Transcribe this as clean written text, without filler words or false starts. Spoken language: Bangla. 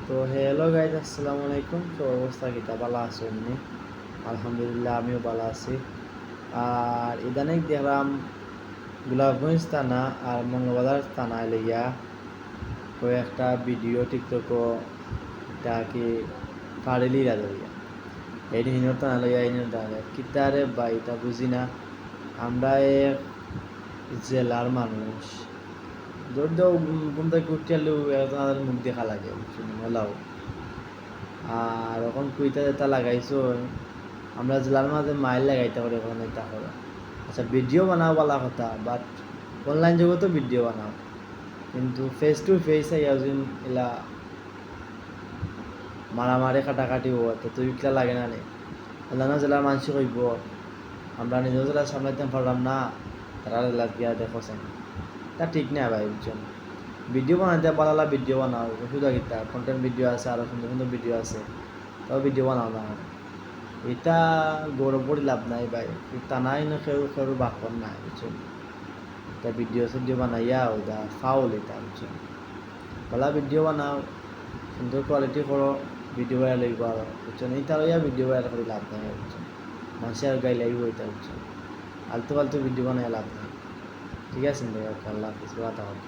তো হ্যালো গাইজ, আসসালামু আলাইকুম। তো অবস্থা কিতা ভালো আছো এমনি? আলহামদুলিল্লাহ, আমিও ভালো আছি। আর ইদানিং দেখলাম গোলাপগঞ্জ থানা আর মঙ্গলবাজার থানায় লইয়া কয়েকটা ভিডিও টিকটক এটা কি ফাড়িলি রাজা এই হিনোর থানা লইয়া হিনোর থানা কিতারে বা এটা বুঝি না। আমরা এক জেলার মানুষ ধর ঘুম থেকে উঠিয়ে তাদের মুখ দেখা লাগে মেলাও। আর এখন কুইতা যেটা লাগাইছো আমরা জেলার মাঝে মাইল লাগাইতে পারি এখন এটা করো। আচ্ছা, ভিডিও বানাও বলা কথা, বাট অনলাইন জগতেও ভিডিও বানাও, কিন্তু ফেস টু ফেস আইয়াজিন এলা মারামারি কাটাকাটি হতো তো ইকলা লাগে না নে। অন্যান্য জেলার মানুষ কইব আমরা নিজের জেলার সামলাইতে পারলাম না, তারা জেলা গিয়া দেখছেন। তা ঠিক না ভাই, বুঝছেন? ভিডিও বানাইতে পারলা ভিডিও বানাও, শুধু গীতা কন্টেন্ট ভিডিও আছে, আরো সুন্দর সুন্দর ভিডিও আছে, তাও ভিডিও বানাও না। এটা গৌরব করে লাভ নাই ভাই, তা নাই না কেউ কেউ বাকর নাই, বুঝছেন? এটা ভিডিও সিডিও বানাইয়া ওইটা ফাউল এটা, বুঝছেন? ভালো ভিডিও বানাও, সুন্দর কোয়ালিটি করো, ভিডিও ভাইরাল হইব আরো, বুঝছেন? এইটা লইয়া ভিডিও ভাইরাল করে লাভ নাই, বুঝছেন? মানুষের গাই লাগবে এটা, বুঝছেন? আলতু ফালতু ভিডিও বানাই লাভ নাই। ঠিক আছে ভাই, আল্লাহ হাফিজ, কথা হবে।